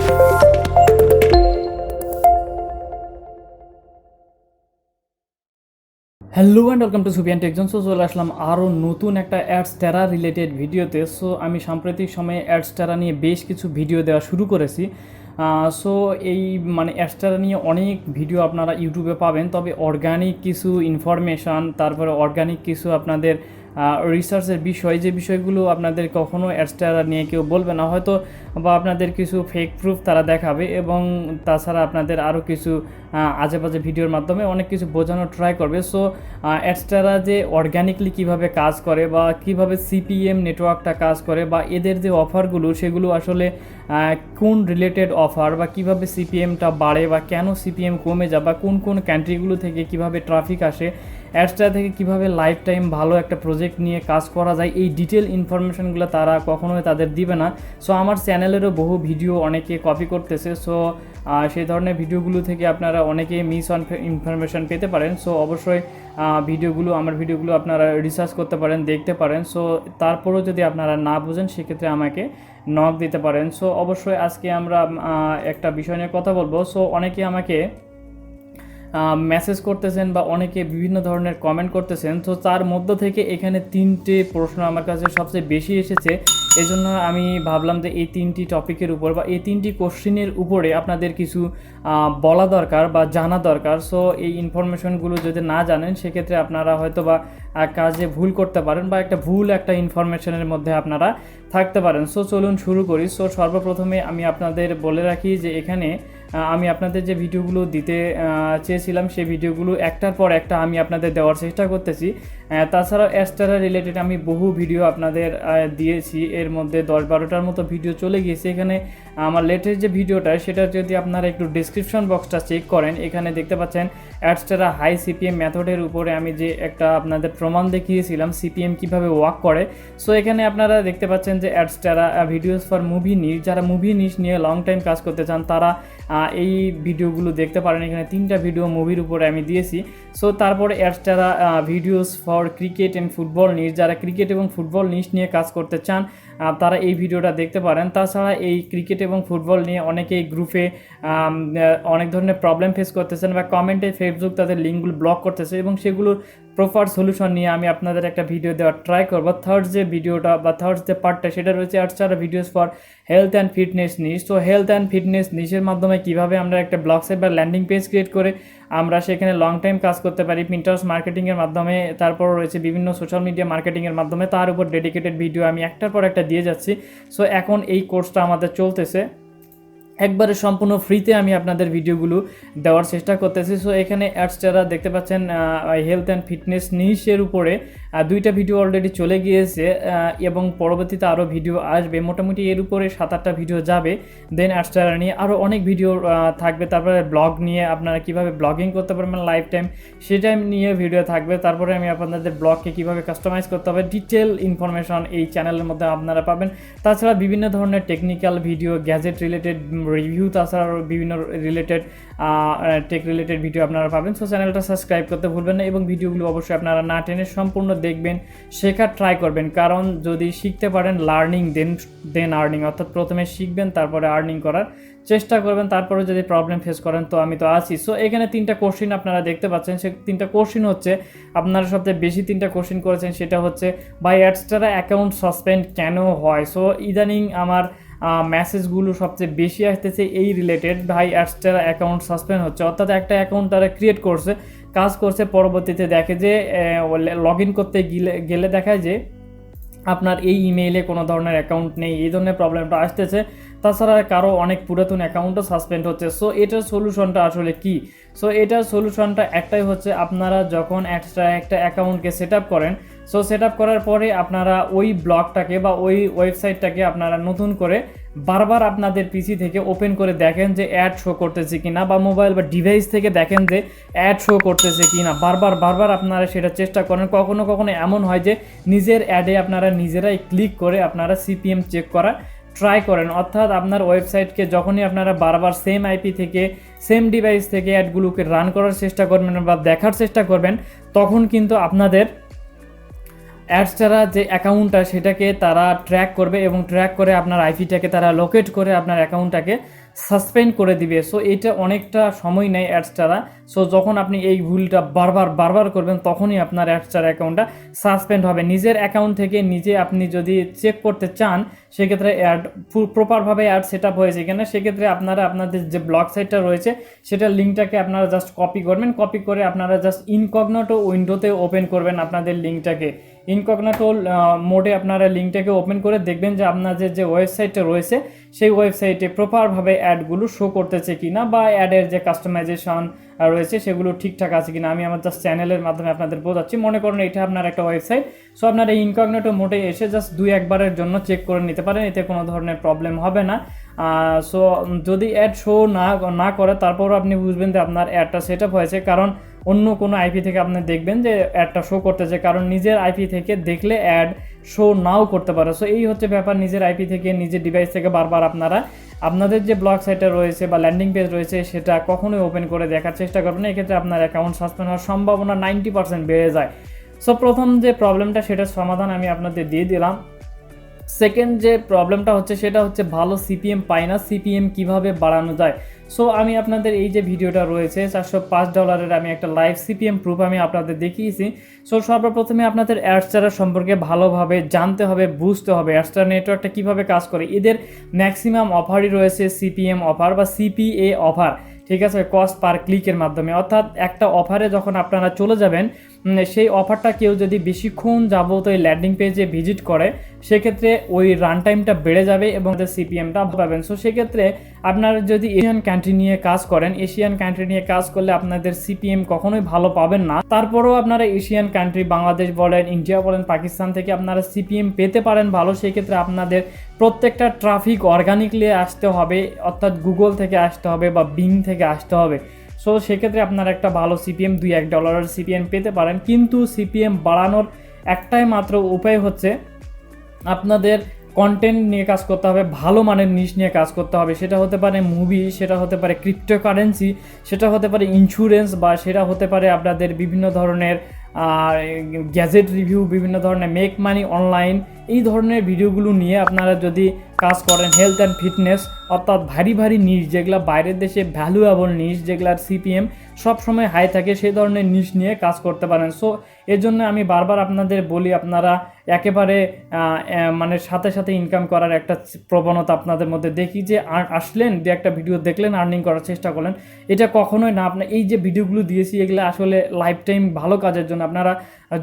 Hello and welcome to Sufiyan tech zone. So চলে আসলাম আরও নতুন একটা অ্যাডস্টেরা রিলেটেড ভিডিওতে। সো আমি সাম্প্রতিক সময়ে অ্যাডস্টেরা নিয়ে বেশ কিছু ভিডিও দেওয়া শুরু করেছি। সো এই অ্যাডস্টেরা নিয়ে অনেক ভিডিও আপনারা ইউটিউবে পাবেন, তবে অর্গানিক কিছু ইনফরমেশান, তারপরে অর্গানিক কিছু আপনাদের রিসার্চের বিষয়, যে বিষয়গুলো আপনাদের কখনো অ্যাডস্টেরা নিয়ে কেউ বলবে না হয়তো, বা আপনাদের কিছু ফেক প্রুফ তারা দেখাবে, এবং তাছাড়া আপনাদের আরও কিছু আজে বাজে ভিডিওর মাধ্যমে অনেক কিছু বোঝানোর ট্রাই করবে। সো অ্যাডস্টেরা যে অর্গানিকলি কিভাবে কাজ করে, বা কিভাবে সিপিএম নেটওয়ার্কটা কাজ করে, বা এদের যে অফারগুলো সেগুলো আসলে কোন রিলেটেড অফার, বা কিভাবে সিপিএমটা বাড়ে, বা কেন সিপিএম কমে যায়, বা কোন কোন কান্ট্রিগুলো থেকে কিভাবে ট্রাফিক আসে, অ্যাডস্টেরা থেকে কিভাবে লাইফ টাইম ভালো একটা প্রজেক্ট নিয়ে কাজ করা যায়, এই ডিটেল ইনফরমেশনগুলো তারা কখনোই তাদের দিবে না। সো আমার চ্যানেলেরও বহু ভিডিও অনেকে কপি করতেছে। সো সেই ধরনের ভিডিওগুলো থেকে আপনারা অনেকে ইনফরমেশন পেতে পারেন। সো অবশ্যই আমার ভিডিওগুলো আপনারা রিসার্চ করতে পারেন, দেখতে পারেন। সো তারপরেও যদি আপনারা না বুঝেন সেক্ষেত্রে আমাকে নক দিতে পারেন। সো অবশ্যই আজকে আমরা একটা বিষয় নিয়ে কথা বলবো। সো অনেকে আমাকে মেসেজ করতেছেন, বা অনেকে বিভিন্ন ধরনের কমেন্ট করতেছেন। তো তার মধ্য থেকে এখানে 3টে প্রশ্ন আমার কাছে সবচেয়ে বেশি এসেছে। এজন্য আমি ভাবলাম যে এই 3টি টপিকের উপর, বা এই 3টি কোশ্চেনের উপরে আপনাদের কিছু বলা দরকার বা জানা দরকার। সো এই ইনফরমেশনগুলো যদি না জানেন সেক্ষেত্রে আপনারা হয়তো বা কাজে ভুল করতে পারেন, বা একটা ইনফরমেশনের মধ্যে আপনারা থাকতে পারেন। সো চলুন শুরু করি। সো সর্বপ্রথমে আমি আপনাদের বলে রাখি যে এখানে আমি আপনাদের যে ভিডিওগুলো দিতে চেয়েছিলাম সেই ভিডিওগুলো একটার পর একটা আমি আপনাদের দেওয়ার চেষ্টা করতেছি। তাছাড়াও অ্যাডস্টেরা রিলেটেড আমি বহু ভিডিও আপনাদের দিয়েছি, এর মধ্যে 10-12টার মতো ভিডিও চলে গিয়েছে। এখানে আমার লেটেস্ট যে ভিডিওটা, সেটা যদি আপনারা একটু ডিসক্রিপশন বক্সটা চেক করেন, এখানে দেখতে পাচ্ছেন অ্যাডস্টেরা হাই সিপিএম মেথডের উপরে আমি যে একটা আপনাদের প্রমাণ দেখিয়েছিলাম সিপিএম কীভাবে ওয়ার্ক করে। সো এখানে আপনারা দেখতে পাচ্ছেন যে অ্যাডস্টেরা ভিডিওস ফর মুভি নিশ, যারা মুভি নিশ নিয়ে লং টাইম কাজ করতে চান তারা এই ভিডিওগুলো দেখতে পারেন। এখানে 3টা ভিডিও মুভির উপরে আমি দিয়েছি। সো তারপরে Adsterra videos for cricket and football niche, যারা ক্রিকেট এবং ফুটবল নিশ নিয়ে কাজ করতে চান তারা এই ভিডিওটা দেখতে পারেন। তাছাড়া এই ক্রিকেট এবং ফুটবল নিয়ে অনেকেই গ্রুপে অনেক ধরনের প্রবলেম ফেস করতেছেন, বা কমেন্টে ফেসবুক তাদের লিঙ্কগুলো ব্লক করতেছে, এবং সেগুলোর প্রপার সলিউশন নিয়ে আমি আপনাদের একটা ভিডিও দেওয়ার ট্রাই করবো। থার্ড যে ভিডিওটা বা থার্ড যে পার্টটা, সেটা রয়েছে Adsterra videos for health and fitness niche. তো হেলথ অ্যান্ড ফিটনেস নিশের মাধ্যমে কীভাবে আমরা একটা ব্লগ সাইট বা ল্যান্ডিং পেজ ক্রিয়েট করে আমরা সেখানে লং টাইম কাজ করতে পারি পিন্টারেস্ট মার্কেটিংয়ের মাধ্যমে, তারপর রয়েছে বিভিন্ন সোশ্যাল মিডিয়া মার্কেটিংয়ের মাধ্যমে, তার উপর ডেডিকেটেড ভিডিও আমি একটার পর একটা দিয়ে যাচ্ছি। সো এখন এই কোর্সটা আমাদের চলতেছে, একবারে সম্পূর্ণ ফ্রিতে আমি আপনাদের ভিডিওগুলো দেওয়ার চেষ্টা করতেছি। সো এখানে অ্যাডস্টেরা দেখতে পাচ্ছেন হেলথ অ্যান্ড ফিটনেস নিশের উপরে 2টা ভিডিও অলরেডি চলে গিয়েছে, এবং পরবর্তীতে আরও ভিডিও আসবে। মোটামুটি এর উপরে 7-8টা ভিডিও যাবে। দেন অ্যাডস্টেরা নিয়ে আরও অনেক ভিডিও থাকবে। তারপরে ব্লগ নিয়ে আপনারা কীভাবে ব্লগিং করতে পারবেন লাইফ টাইম, সেটা নিয়ে ভিডিও থাকবে। তারপরে আমি আপনাদের ব্লগকে কীভাবে কাস্টমাইজ করতে হবে, ডিটেল ইনফরমেশন এই চ্যানেলের মধ্যে আপনারা পাবেন। তাছাড়া বিভিন্ন ধরনের technical video, gadget related review, তাছাড়া বিভিন্ন রিলেটেড টেক রিলেটেড ভিডিও আপনারা পাবেন। সো চ্যানেলটা সাবস্ক্রাইব করতে ভুলবেন না, এবং ভিডিওগুলো অবশ্যই আপনারা না টেনে সম্পূর্ণ দেখবেন, শেখার ট্রাই করবেন। কারণ যদি শিখতে পারেন লার্নিং দেন আর্নিং, অর্থাৎ প্রথমে শিখবেন তারপরে আর্নিং করার চেষ্টা করবেন। তারপরে যদি প্রবলেম ফেস করেন তো আমি তো আছি। সো এখানে 3টা কোশ্চেন আপনারা দেখতে পাচ্ছেন। সে 3টা কোশ্চেন হচ্ছে, আপনারা সবচেয়ে বেশি 3টা কোশ্চেন করেছেন, সেটা হচ্ছে ভাই অ্যাডস্টেরা অ্যাকাউন্ট সাসপেন্ড কেন হয়। সো ইদানিং আমার মেসেজগুলো সবচেয়ে বেশি আসতেছে এই রিলেটেড, ভাই অ্যাডস্টেরা অ্যাকাউন্ট সাসপেন্ড হচ্ছে, অর্থাৎ একটা অ্যাকাউন্ট তারা ক্রিয়েট করছে, কাজ করছে, পরবর্তীতে দেখে যে লগ ইন করতে গেলে দেখায় যে আপনার এই ইমেইলে কোনো ধরনের অ্যাকাউন্ট নেই, এই ধরনের প্রবলেমটা আসতেছে। তাছাড়া কারো অনেক পুরাতন অ্যাকাউন্টও সাসপেন্ড হচ্ছে। সো এটার সলিউশনটা আসলে কি? সো এটার সলিউশনটা একটাই হচ্ছে, আপনারা যখন একটা অ্যাকাউন্টকে সেট আপ করেন, সো সেট আপ করার পরে আপনারা ওই ব্লগটাকে বা ওই ওয়েবসাইটটাকে আপনারা নতুন করে বারবার আপনাদের পিসি থেকে ওপেন করে দেখেন যে অ্যাড শো করতেছে কিনা, বা মোবাইল বা ডিভাইস থেকে দেখেন যে অ্যাড শো করতেছে কিনা। বারবার আপনারা সেটা চেষ্টা করেন। কখনো এমন হয় যে নিজের অ্যাডে আপনারা নিজেরাই ক্লিক করে আপনারা সিপিএম চেক করা ট্রাই করেন, অর্থাৎ আপনার ওয়েবসাইটকে যখনই আপনারা বারবার সেম আইপি থেকে সেম ডিভাইস থেকে অ্যাডগুলোকে রান করার চেষ্টা করবেন বা দেখার চেষ্টা করবেন, তখন কিন্তু আপনাদের অ্যাডস্টেরা যে অ্যাকাউন্টটা সেটাকে তারা ট্র্যাক করবে এবং ট্র্যাক করে আপনার আইপিটাকে তারা লোকেট করে আপনার অ্যাকাউন্টটাকে সাসপেন্ড করে দিবে। সো এটা অনেকটা সময় নেয় অ্যাডস্টেরা। সো যখন আপনি এই ভুলটা বারবার করবেন তখনই আপনার অ্যাডস্টেরা অ্যাকাউন্টটা সাসপেন্ড হবে। নিজের অ্যাকাউন্ট থেকে নিজে আপনি যদি চেক করতে চান সেক্ষেত্রে অ্যাড প্রপারভাবে অ্যাড সেট আপ হয়েছে কিনা, সেক্ষেত্রে আপনারা আপনাদের যে ব্লগ সাইটটা রয়েছে সেটার লিঙ্কটাকে আপনারা জাস্ট কপি করবেন, কপি করে আপনারা জাস্ট ইনকগনিটো উইন্ডোতে ওপেন করবেন আপনাদের লিঙ্কটাকে। ইনকগনিটো মোডে আপনারা লিঙ্কটাকে ওপেন করে দেখবেন যে আপনাদের যে ওয়েবসাইটটা রয়েছে সেই ওয়েবসাইটে প্রপারভাবে অ্যাডগুলো শো করতেছে কিনা বা অ্যাডের যে কাস্টমাইজেশন রয়েছে সেগুলো ঠিকঠাক আছে কিনা। আমি আমার জাস্ট চ্যানেলের মাধ্যমে আপনাদের বোঝাচ্ছি। মনে করুন এটা আপনার একটা ওয়েবসাইট, সো আপনারা ইনকগনিটো মোডে এসে জাস্ট 2-1 বারের জন্য চেক করে নিতে পারেন, এতে কোনো ধরনের প্রবলেম হবে না। সো যদি অ্যাড শো না করে তারপরও আপনি বুঝবেন যে আপনার অ্যাডটা সেট আপ হয়েছে, কারণ অন্য কোনো আইপি থেকে আপনি দেখবেন যে অ্যাডটা শো করতেছে, কারণ নিজের আইপি থেকে দেখলে অ্যাড শো নাও করতে পারে। সো এই হচ্ছে ব্যাপার, নিজের আইপি থেকে নিজের ডিভাইস থেকে বারবার আপনারা আপনাদের যে ব্লগ সাইটটা রয়েছে বা ল্যান্ডিং পেজ রয়েছে সেটা কখনোই ওপেন করে দেখার চেষ্টা করবেন না, এক্ষেত্রে আপনার অ্যাকাউন্ট সাসপেন্ড হওয়ার সম্ভাবনা 90% বেড়ে যায়। সো প্রথম যে প্রবলেমটা সেটার সমাধান আমি আপনাদের দিয়ে দিলাম। সেকেন্ড যে প্রবলেমটা হচ্ছে সেটা হচ্ছে ভালো সিপিএম পাই না, সিপিএম কিভাবে বাড়ানো যায়। সো আমি আপনাদের এই যে ভিডিওটা রয়েছে $405 আমি একটা লাইভ সিপিএম প্রুফ আমি আপনাদের দেখিয়েছি। সো সর্বপ্রথমে আপনাদের অ্যাডস্টেরা সম্পর্কে ভালোভাবে জানতে হবে, বুঝতে হবে অ্যাডস্টেরা নেটওয়ার্কটা কীভাবে কাজ করে। এদের ম্যাক্সিমাম অফারই রয়েছে সিপিএম অফার বা সিপিএ অফার, ঠিক আছে, কস্ট পার ক্লিকের মাধ্যমে। অর্থাৎ একটা অফারে যখন আপনারা চলে যাবেন সেই অফারটা কেউ যদি বেশিক্ষণ যাবত ওই ল্যান্ডিং পেজে ভিজিট করে সেক্ষেত্রে ওই রান টাইমটা বেড়ে যাবে এবং সিপিএমটা পাবেন। সো সেক্ষেত্রে আপনারা যদি এশিয়ান কান্ট্রি নিয়ে কাজ করেন, এশিয়ান কান্ট্রি নিয়ে কাজ করলে আপনাদের সিপিএম কখনোই ভালো পাবেন না। তারপরেও আপনারা এশিয়ান কান্ট্রি বাংলাদেশ বলেন, ইন্ডিয়া বলেন, পাকিস্তান থেকে আপনারা সিপিএম পেতে পারেন ভালো। সেক্ষেত্রে আপনাদের প্রত্যেকটা ট্রাফিক অর্গানিকলি আসতে হবে, অর্থাৎ গুগল থেকে আসতে হবে বা বিং থেকে আসতে হবে। সো সেক্ষেত্রে আপনারা একটা ভালো সিপিএম $2-1 সিপিএম পেতে পারেন। কিন্তু সিপিএম বাড়ানোর একটাই মাত্র উপায় হচ্ছে আপনাদের কন্টেন্ট নিয়ে কাজ করতে হবে, ভালো মানের নিশ নিয়ে কাজ করতে হবে। সেটা হতে পারে মুভি, সেটা হতে পারে ক্রিপ্টোকারেন্সি, সেটা হতে পারে ইন্স্যুরেন্স, বা সেটা হতে পারে আপনাদের বিভিন্ন ধরনের গ্যাজেট রিভিউ, বিভিন্ন ধরনের মেক মানি অনলাইন, এই ধরনের ভিডিওগুলো নিয়ে আপনারা যদি কাজ করেন। হেলথ অ্যান্ড ফিটনেস, অর্থাৎ ভারী নিশ যেগুলো বাইরের দেশে ভ্যালুয়েবল নিশ, যেগুলার সিপিএম সবসময় হাই থাকে, সেই ধরনের নিশ নিয়ে কাজ করতে পারেন। সো এর জন্য আমি বারবার আপনাদের বলি আপনারা একেবারে মানে সাথে ইনকাম করার একটা প্রবণতা আপনাদের মধ্যে দেখি, যে আসলেন যে একটা ভিডিও দেখলেন, আর্নিং করার চেষ্টা করলেন, এটা কখনোই না। আপনার এই যে ভিডিওগুলো দিয়েছি এগুলো আসলে লাইফ টাইম ভালো কাজের জন্য। আপনারা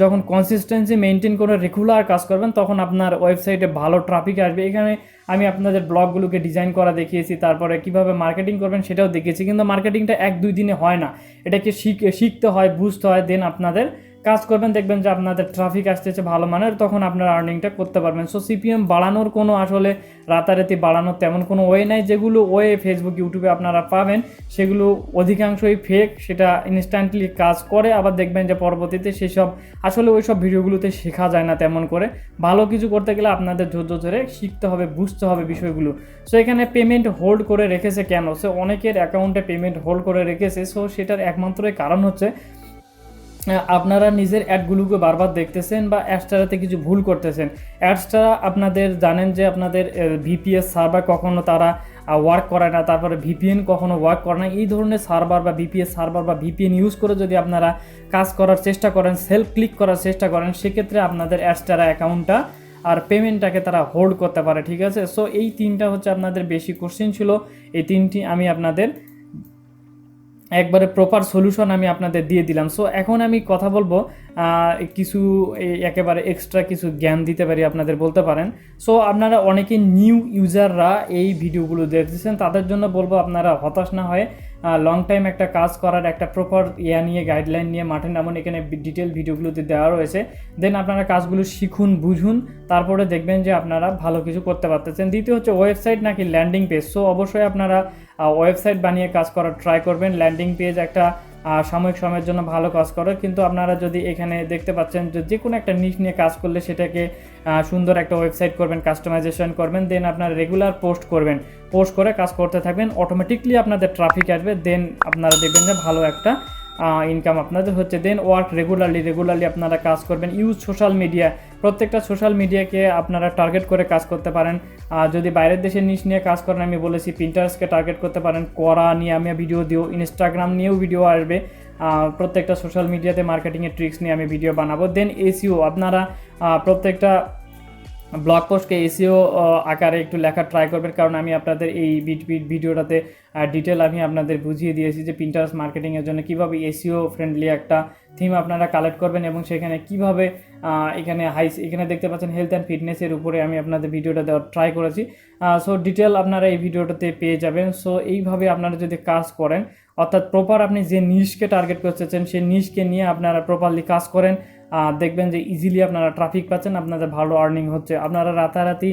যখন কনসিস্টেন্সি মেনটেন করে রেগুলার কাজ করবেন তখন আপনার ওয়েবসাইটে ভালো ট্রাফিক আসবে। এখানে আমি আপনাদের ব্লগগুলোকে ডিজাইন করা দেখিয়েছি, তারপরে কিভাবে মার্কেটিং করবেন সেটাও দেখিয়েছি। কিন্তু মার্কেটিংটা 1-2 দিনে হয় না, এটাকে শিখতে হয়, বুঝতে হয়, দেন আপনাদের কাজ করবেন, দেখবেন যে আপনাদের ট্রাফিক আসতেছে ভালো মানের, তখন আপনারা আর্নিংটা করতে পারবেন। সো সিপিএম বাড়ানোর কোনো আসলে রাতারাতি বাড়ানোর তেমন কোনো ওয়ে নাই। যেগুলো ওয়ে ফেসবুক, ইউটিউবে আপনারা পাবেন সেগুলো অধিকাংশই ফেক, সেটা ইনস্ট্যান্টলি কাজ করে, আবার দেখবেন যে পরবর্তীতে সেসব আসলে ওই সব ভিডিওগুলোতে শেখা যায় না তেমন করে। ভালো কিছু করতে গেলে আপনাদের ধৈর্য ধরে শিখতে হবে, বুঝতে হবে বিষয়গুলো। সো এখানে পেমেন্ট হোল্ড করে রেখেছে কেন? সো অনেকের অ্যাকাউন্টে পেমেন্ট হোল্ড করে রেখেছে। সো সেটার একমাত্রই কারণ হচ্ছে আপনারা নিজের অ্যাডগুলোকে বারবার দেখতেছেন বা অ্যাডস্টেরাতে কিছু ভুল করতেছেন। অ্যাডস্টেরা আপনাদের জানেন যে আপনাদের ভিপিএস সার্ভার কখনো তারা ওয়ার্ক করে না, তারপরে ভিপিএন কখনো ওয়ার্ক করে না। এই ধরনের সার্ভার বা ভিপিএস সার্ভার বা ভিপিএন ইউজ করে যদি আপনারা কাজ করার চেষ্টা করেন, সেলফ ক্লিক করার চেষ্টা করেন, সেক্ষেত্রে আপনাদের অ্যাডস্টেরা অ্যাকাউন্টটা আর পেমেন্টটাকে তারা হোল্ড করতে পারে, ঠিক আছে। সো এই তিনটা হচ্ছে আপনাদের বেশি কোশ্চেন ছিল, এই তিনটি আমি আপনাদের একবারে প্রপার সলিউশন আমি আপনাদের দিয়ে দিলাম। সো এখন আমি কথা বলবো কিছু একেবারে এক্সট্রা কিছু জ্ঞান দিতে পারি আপনাদের, বলতে পারেন। সো আপনারা অনেকে নিউ ইউজাররা এই ভিডিওগুলো দেখতেছেন, তাদের জন্য বলবো আপনারা হতাশ না হয়ে লং টাইম একটা কাজ করার একটা প্রপার নিয়ে গাইডলাইন নিয়ে মাঠে নামুন। এখানে ডিটেল ভিডিওগুলোতে দেওয়া রয়েছে, দেন আপনারা কাজগুলো শিখুন, বুঝুন, তারপরে দেখবেন যে আপনারা ভালো কিছু করতে পারতেছেন। দ্বিতীয় হচ্ছে ওয়েবসাইট নাকি ল্যান্ডিং পেজ। সো অবশ্যই আপনারা ওয়েবসাইট বানিয়ে কাজ করার ট্রাই করবেন। ল্যান্ডিং পেজ একটা সাময়িক সময়ের জন্য ভালো কাজ করে, কিন্তু আপনারা যদি এখানে দেখতে পাচ্ছেন যে কোনো একটা নিশ নিয়ে কাজ করলে সেটাকে সুন্দর একটা ওয়েবসাইট করবেন, কাস্টমাইজেশন করবেন, দেন আপনারা রেগুলার পোস্ট করবেন, পোস্ট করে কাজ করতে থাকবেন, অটোমেটিকলি আপনাদের ট্রাফিক আসবে, দেন আপনারা দেখবেন যে ভালো একটা ইনকাম আপনাদের হচ্ছে। দেন ওয়ার্ক রেগুলারলি আপনারা কাজ করবেন। ইউজ সোশ্যাল মিডিয়া, প্রত্যেকটা সোশ্যাল মিডিয়াকে আপনারা টার্গেট করে কাজ করতে পারেন। যদি বাইরের দেশের নিশ নিয়ে কাজ করেন, আমি বলেছি পিন্টারেস্টকে টার্গেট করতে পারেন, কোরা নিয়ে আমি ভিডিও দিও, ইনস্টাগ্রাম নিয়েও ভিডিও আসবে, প্রত্যেকটা সোশ্যাল মিডিয়াতে মার্কেটিংয়ের ট্রিক্স নিয়ে আমি ভিডিও বানাবো। দেন এসইও, আপনারা প্রত্যেকটা ব্লগ পোস্টকে এসইও আকারে একটু লেখা ট্রাই করবেন, কারণ আমি আপনাদের এই ভিডিওটাতে ডিটেল আমি আপনাদের বুঝিয়ে দিয়েছি যে পিন্টারেস্ট মার্কেটিংয়ের জন্য কীভাবে এসইও ফ্রেন্ডলি একটা থিম আপনারা কালেক্ট করবেন এবং সেখানে কীভাবে এখানে দেখতে পাচ্ছেন হেলথ অ্যান্ড ফিটনেসের উপরে আমি আপনাদের ভিডিওটা দেওয়ার ট্রাই করেছি। সো ডিটেল আপনারা এই ভিডিওটাতে পেয়ে যাবেন। সো এইভাবে আপনারা যদি কাজ করেন, অর্থাৎ প্রপার আপনি যে নিশকে টার্গেট করতেছেন সেই নিশকে নিয়ে আপনারা প্রপারলি কাজ করেন, দেখবেন যে ইজিলি আপনারা ট্রাফিক পাচ্ছেন, আপনাদের ভালো আর্নিং হচ্ছে। আপনারা রাতারাতি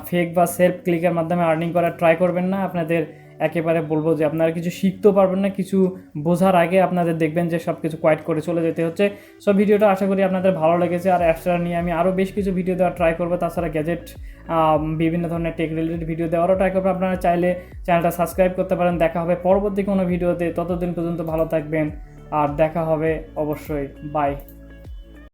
ফেক বা সেলফ ক্লিকের মাধ্যমে আর্নিং করার ট্রাই করবেন না। আপনাদের একেবারে বলবো যে আপনারা কিছু শিখতেও পারবেন না, কিছু বোঝার আগে আপনাদের দেখবেন যে সব কিছু কোয়াইট করে চলে যেতে হচ্ছে। সো ভিডিওটা আশা করি আপনাদের ভালো লেগেছে। আর অ্যাডস্টেরা নিয়ে আমি আরও বেশ কিছু ভিডিও দেওয়ার ট্রাই করবো, তাছাড়া গ্যাজেট বিভিন্ন ধরনের টেক রিলেটেড ভিডিও দেওয়ারও ট্রাই করবো। আপনারা চাইলে চ্যানেলটা সাবস্ক্রাইব করতে পারেন। দেখা হবে পরবর্তী কোনো ভিডিওতে, ততদিন পর্যন্ত ভালো থাকবেন আর দেখা হবে অবশ্যই। বাই।